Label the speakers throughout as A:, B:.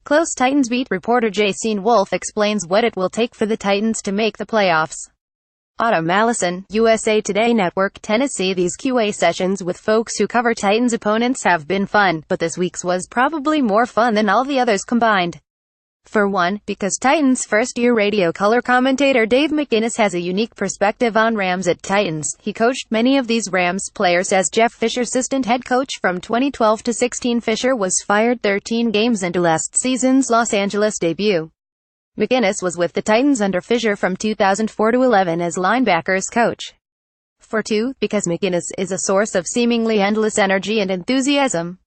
A: Close Titans beat reporter Jason Wolf explains what it will take for the Titans to make the playoffs. Autumn Allison, USA Today Network, Tennessee. These QA sessions with folks who cover Titans opponents have been fun, but this week's was probably more fun than all the others combined. For one, because Titans first-year radio color commentator Dave McGinnis has a unique perspective on Rams at Titans. He coached many of these Rams players as Jeff Fisher's assistant head coach from 2012 to 16. Fisher was fired 13 games into last season's Los Angeles debut. McGinnis was with the Titans under Fisher from 2004 to 11 as linebackers coach. For two, because McGinnis is a source of seemingly endless energy and enthusiasm.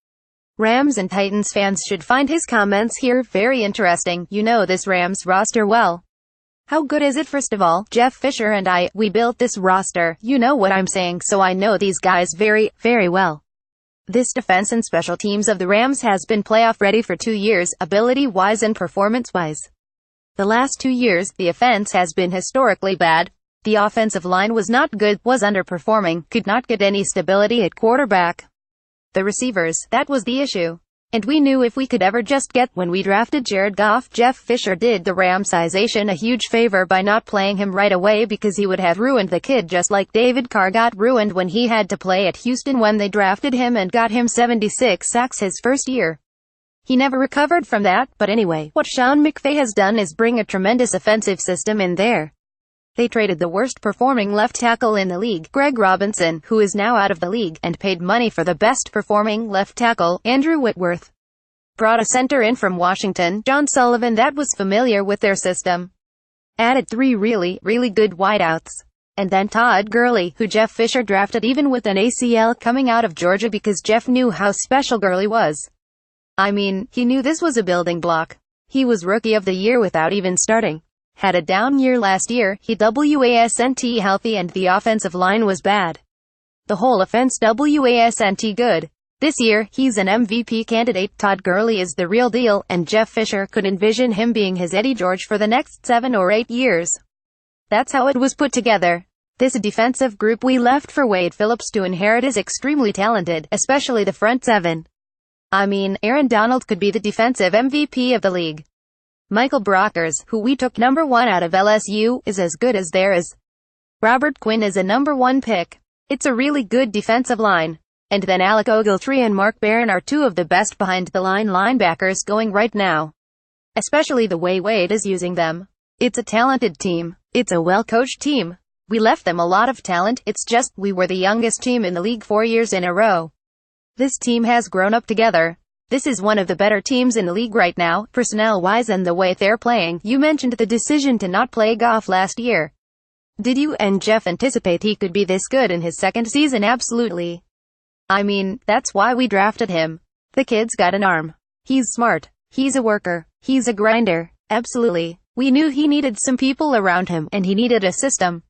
A: Rams and Titans fans should find his comments here very interesting. You know this Rams roster well. How good is it? First of all, Jeff Fisher and we built this roster. You know what I'm saying, so I know these guys very, very well. This defense and special teams of the Rams has been playoff ready for 2 years, ability-wise and performance-wise. The last 2 years, the offense has been historically bad. The offensive line was not good, was underperforming, could not get any stability at quarterback. The receivers, that was the issue. And we knew if we could ever just get, when we drafted Jared Goff, Jeff Fisher did the Ramsization a huge favor by not playing him right away because he would have ruined the kid just like David Carr got ruined when he had to play at Houston when they drafted him and got him 76 sacks his first year. He never recovered from that, but anyway, what Sean McVay has done is bring a tremendous offensive system in there. They traded the worst-performing left tackle in the league, Greg Robinson, who is now out of the league, and paid money for the best-performing left tackle, Andrew Whitworth. Brought a center in from Washington, John Sullivan, that was familiar with their system. Added 3 really, really good wideouts. And then Todd Gurley, who Jeff Fisher drafted even with an ACL coming out of Georgia because Jeff knew how special Gurley was. I mean, he knew this was a building block. He was Rookie of the Year without even starting. Had a down year last year, he wasn't healthy and the offensive line was bad. The whole offense wasn't good. This year, he's an MVP candidate. Todd Gurley is the real deal, and Jeff Fisher could envision him being his Eddie George for the next 7 or 8 years. That's how it was put together. This defensive group we left for Wade Phillips to inherit is extremely talented, especially the front seven. I mean, Aaron Donald could be the defensive MVP of the league. Michael Brockers, who we took number 1 out of LSU, is as good as there is. Robert Quinn is a number 1 pick. It's a really good defensive line. And then Alec Ogletree and Mark Barron are 2 of the best behind-the-line linebackers going right now. Especially the way Wade is using them. It's a talented team. It's a well-coached team. We left them a lot of talent, it's just, we were the youngest team in the league 4 years in a row. This team has grown up together. This is one of the better teams in the league right now, personnel-wise and the way they're playing. You mentioned the decision to not play Goff last year. Did you and Jeff anticipate he could be this good in his second season? Absolutely. I mean, that's why we drafted him. The kid's got an arm. He's smart. He's a worker. He's a grinder. Absolutely. We knew he needed some people around him, and he needed a system.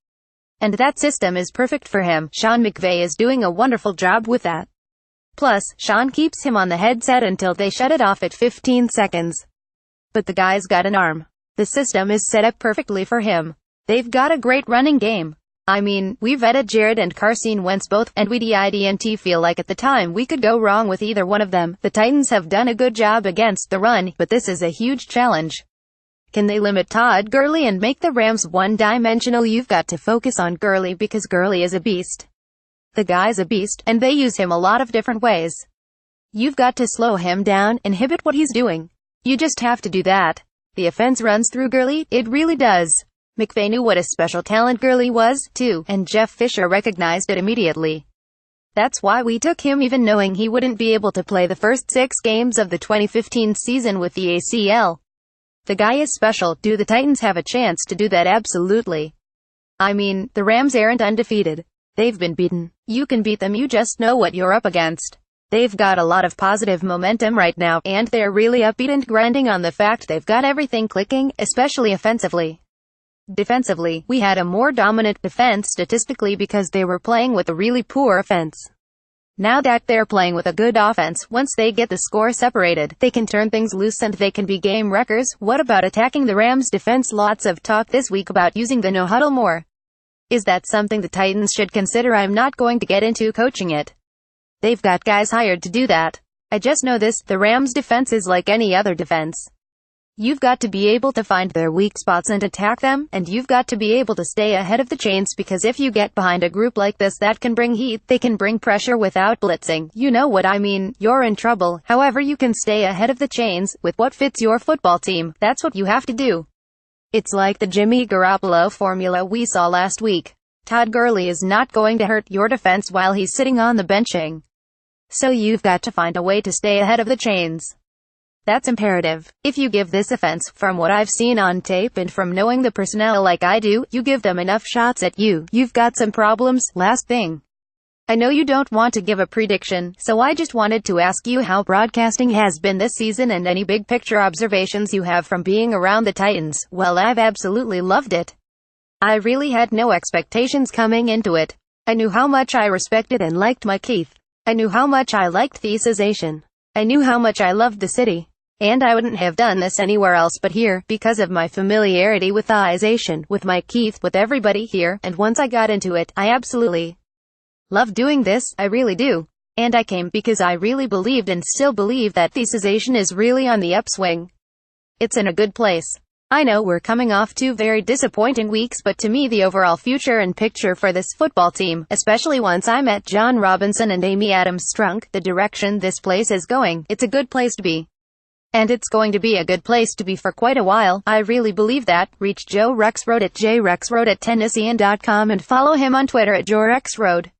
A: And that system is perfect for him. Sean McVay is doing a wonderful job with that. Plus, Sean keeps him on the headset until they shut it off at 15 seconds. But the guy's got an arm. The system is set up perfectly for him. They've got a great running game. I mean, we vetted Jared and Carson Wentz both, and we didn't feel like at the time we could go wrong with either one of them. The Titans have done a good job against the run, but this is a huge challenge. Can they limit Todd Gurley and make the Rams one-dimensional? You've got to focus on Gurley because Gurley is a beast. The guy's a beast, and they use him a lot of different ways. You've got to slow him down, inhibit what he's doing. You just have to do that. The offense runs through Gurley, it really does. McVay knew what a special talent Gurley was, too, and Jeff Fisher recognized it immediately. That's why we took him even knowing he wouldn't be able to play the first 6 games of the 2015 season with the ACL. The guy is special. Do the Titans have a chance to do that? Absolutely. I mean, the Rams aren't undefeated. They've been beaten. You can beat them, you just know what you're up against. They've got a lot of positive momentum right now, and they're really upbeat and grinding on the fact they've got everything clicking, especially offensively. Defensively, we had a more dominant defense statistically because they were playing with a really poor offense. Now that they're playing with a good offense, once they get the score separated, they can turn things loose and they can be game wreckers. What about attacking the Rams' defense? Lots of talk this week about using the no-huddle more. Is that something the Titans should consider? I'm not going to get into coaching it. They've got guys hired to do that. I just know this, the Rams' defense is like any other defense. You've got to be able to find their weak spots and attack them, and you've got to be able to stay ahead of the chains, because if you get behind a group like this that can bring heat, they can bring pressure without blitzing. You know what I mean, you're in trouble. However, you can stay ahead of the chains, with what fits your football team. That's what you have to do. It's like the Jimmy Garoppolo formula we saw last week. Todd Gurley is not going to hurt your defense while he's sitting on the benching. So you've got to find a way to stay ahead of the chains. That's imperative. If you give this offense, from what I've seen on tape and from knowing the personnel like I do, you give them enough shots at you, you've got some problems. Last thing. I know you don't want to give a prediction, so I just wanted to ask you how broadcasting has been this season and any big picture observations you have from being around the Titans. Well, I've absolutely loved it. I really had no expectations coming into it. I knew how much I respected and liked Mike Keith. I knew how much I liked the association. I knew how much I loved the city. And I wouldn't have done this anywhere else but here, because of my familiarity with the ization, with Mike Keith, with everybody here, and once I got into it, I absolutely love doing this, I really do. And I came because I really believed and still believe that the ization is really on the upswing. It's in a good place. I know we're coming off 2 very disappointing weeks, but to me the overall future and picture for this football team, especially once I met John Robinson and Amy Adams-Strunk, the direction this place is going, it's a good place to be. And it's going to be a good place to be for quite a while. I really believe that. Reach Joe Rexrode at jrexrode@tennessean.com and follow him on Twitter at JoeRexrode.